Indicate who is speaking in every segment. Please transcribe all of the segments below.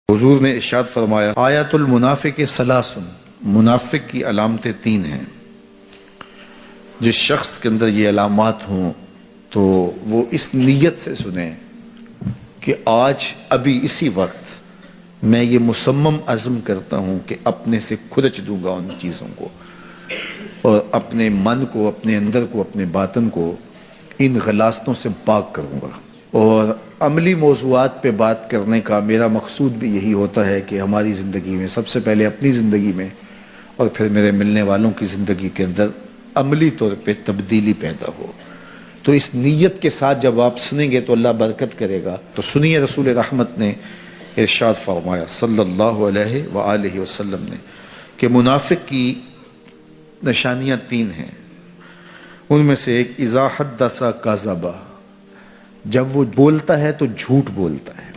Speaker 1: حضور نے ارشاد فرمایا آیات المنافق ثلاثن، منافق کی علامتیں تین ہیں۔ جس شخص کے اندر یہ علامات ہوں تو وہ اس نیت سے سنیں کہ آج ابھی اسی وقت میں یہ مصمم عزم کرتا ہوں کہ اپنے سے کھرچ دوں گا ان چیزوں کو، اور اپنے من کو، اپنے اندر کو، اپنے باطن کو ان غلاظتوں سے پاک کروں گا۔ اور عملی موضوعات پہ بات کرنے کا میرا مقصود بھی یہی ہوتا ہے کہ ہماری زندگی میں، سب سے پہلے اپنی زندگی میں اور پھر میرے ملنے والوں کی زندگی کے اندر عملی طور پہ تبدیلی پیدا ہو۔ تو اس نیت کے ساتھ جب آپ سنیں گے تو اللہ برکت کرے گا۔ تو سنیے رسول رحمت نے ارشاد فرمایا صلی اللہ علیہ وآلہ وسلم نے کہ منافق کی نشانیاں تین ہیں۔ ان میں سے ایک اذا حدث کذب، جب وہ بولتا ہے تو جھوٹ بولتا ہے۔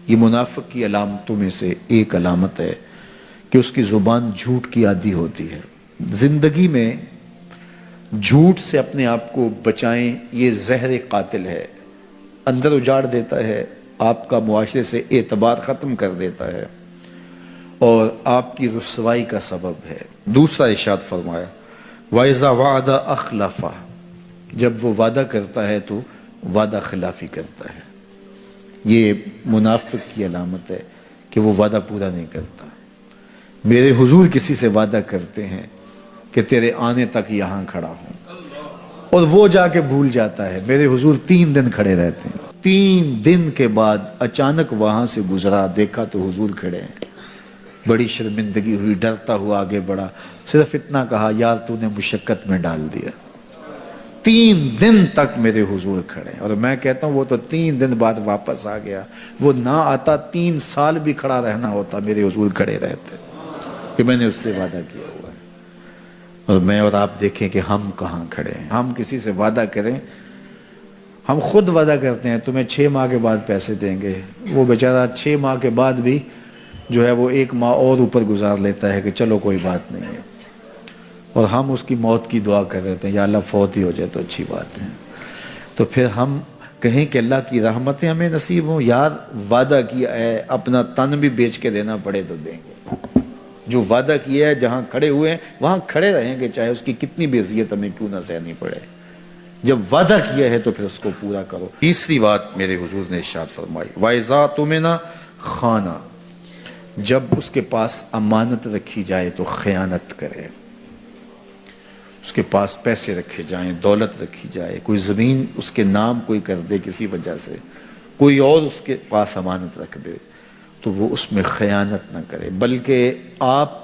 Speaker 1: یہ منافق کی علامتوں میں سے ایک علامت ہے کہ اس کی زبان جھوٹ کی عادی ہوتی ہے۔ زندگی میں جھوٹ سے اپنے آپ کو بچائیں، یہ زہر قاتل ہے، اندر اجاڑ دیتا ہے، آپ کا معاشرے سے اعتبار ختم کر دیتا ہے اور آپ کی رسوائی کا سبب ہے۔ دوسرا ارشاد فرمایا وَإِذَا وَعَدَ أَخْلَفَ، جب وہ وعدہ کرتا ہے تو وعدہ خلافی کرتا ہے۔ یہ منافق کی علامت ہے کہ وہ وعدہ پورا نہیں کرتا۔ میرے حضور کسی سے وعدہ کرتے ہیں کہ تیرے آنے تک یہاں کھڑا ہوں، اور وہ جا کے بھول جاتا ہے۔ میرے حضور 3 دن کھڑے رہتے ہیں، 3 دن کے بعد اچانک وہاں سے گزرا، دیکھا تو حضور کھڑے ہیں۔ بڑی شرمندگی ہوئی، ڈرتا ہوا آگے بڑھا، صرف اتنا کہا یار تو نے مشقت میں ڈال دیا۔ 3 دن تک میرے حضور کھڑے، اور میں کہتا ہوں وہ تو 3 دن بعد واپس آ گیا۔ وہ نہ آتا 3 سال بھی کھڑا رہنا ہوتا، میرے حضور کھڑے رہتے کہ میں نے اس سے وعدہ کیا ہوا ہے۔ اور میں اور آپ دیکھیں کہ ہم کہاں کھڑے ہیں۔ ہم کسی سے وعدہ کریں، ہم خود وعدہ کرتے ہیں تمہیں 6 ماہ کے بعد پیسے دیں گے، وہ بیچارہ 6 ماہ کے بعد بھی جو ہے وہ 1 ماہ اور اوپر گزار لیتا ہے کہ چلو کوئی بات نہیں ہے، اور ہم اس کی موت کی دعا کر رہے ہیں یا اللہ فوت ہی ہو جائے تو اچھی بات ہے۔ تو پھر ہم کہیں کہ اللہ کی رحمتیں ہمیں نصیب ہوں، یار وعدہ کیا ہے، اپنا تن بھی بیچ کے دینا پڑے تو دیں گے۔ جو وعدہ کیا ہے جہاں کھڑے ہوئے ہیں وہاں کھڑے رہیں گے، چاہے اس کی کتنی بھی اذیت ہمیں کیوں نہ سہنی پڑے۔ جب وعدہ کیا ہے تو پھر اس کو پورا کرو۔ تیسری بات میرے حضور نے ارشاد فرمائی وَإِذَا اؤْتُمِنَ خَانَ، جب اس کے پاس امانت رکھی جائے تو خیانت کرے۔ اس کے پاس پیسے رکھے جائیں، دولت رکھی جائے، کوئی زمین اس کے نام کوئی کر دے کسی وجہ سے، کوئی اور اس کے پاس امانت رکھ دے تو وہ اس میں خیانت نہ کرے، بلکہ آپ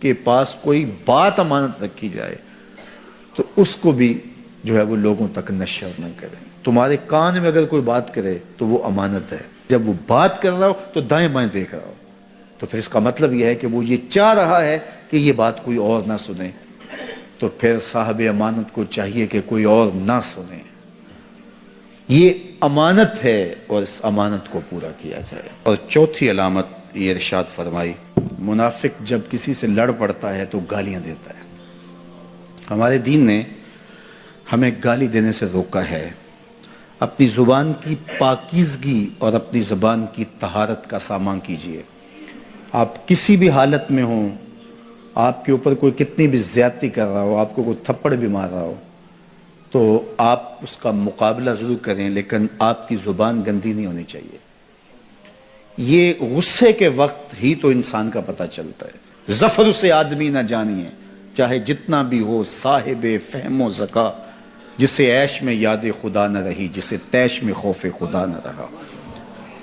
Speaker 1: کے پاس کوئی بات امانت رکھی جائے تو اس کو بھی جو ہے وہ لوگوں تک نشر نہ کرے۔ تمہارے کان میں اگر کوئی بات کرے تو وہ امانت ہے، جب وہ بات کر رہا ہو تو دائیں بائیں دیکھ رہا ہو، تو پھر اس کا مطلب یہ ہے کہ وہ یہ چاہ رہا ہے کہ یہ بات کوئی اور نہ سنے، تو پھر صاحب امانت کو چاہیے کہ کوئی اور نہ سنے۔ یہ امانت ہے اور اس امانت کو پورا کیا جائے۔ اور چوتھی علامت یہ ارشاد فرمائی منافق جب کسی سے لڑ پڑتا ہے تو گالیاں دیتا ہے۔ ہمارے دین نے ہمیں گالی دینے سے روکا ہے۔ اپنی زبان کی پاکیزگی اور اپنی زبان کی طہارت کا سامان کیجیے۔ آپ کسی بھی حالت میں ہوں، آپ کے اوپر کوئی کتنی بھی زیادتی کر رہا ہو، آپ کو کوئی تھپڑ بھی مار رہا ہو تو آپ اس کا مقابلہ ضرور کریں، لیکن آپ کی زبان گندی نہیں ہونی چاہیے۔ یہ غصے کے وقت ہی تو انسان کا پتہ چلتا ہے۔ ظفر سے آدمی نہ جانیے، چاہے جتنا بھی ہو صاحب فہم و ذکا، جسے عیش میں یاد خدا نہ رہی، جسے تیش میں خوف خدا نہ رہا۔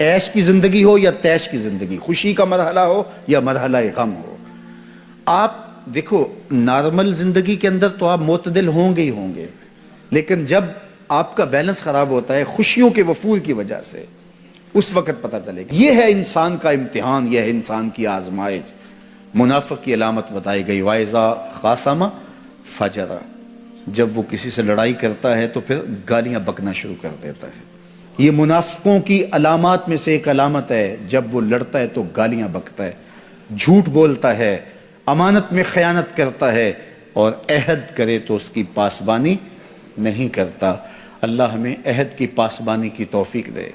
Speaker 1: عیش کی زندگی ہو یا تیش کی زندگی، خوشی کا مرحلہ ہو یا مرحلہ غم ہو، آپ دیکھو نارمل زندگی کے اندر تو آپ معتدل ہوں گے ہی ہوں گے، لیکن جب آپ کا بیلنس خراب ہوتا ہے خوشیوں کے وفور کی وجہ سے، اس وقت پتہ چلے گا۔ یہ ہے انسان کا امتحان، یہ ہے انسان کی آزمائش۔ منافق کی علامت بتائی گئی وَإِذَا خَاصَمَ فَجَرَ، جب وہ کسی سے لڑائی کرتا ہے تو پھر گالیاں بکنا شروع کر دیتا ہے۔ یہ منافقوں کی علامات میں سے ایک علامت ہے، جب وہ لڑتا ہے تو گالیاں بکتا ہے، جھوٹ بولتا ہے، امانت میں خیانت کرتا ہے، اور عہد کرے تو اس کی پاسبانی نہیں کرتا۔ اللہ ہمیں عہد کی پاسبانی کی توفیق دے۔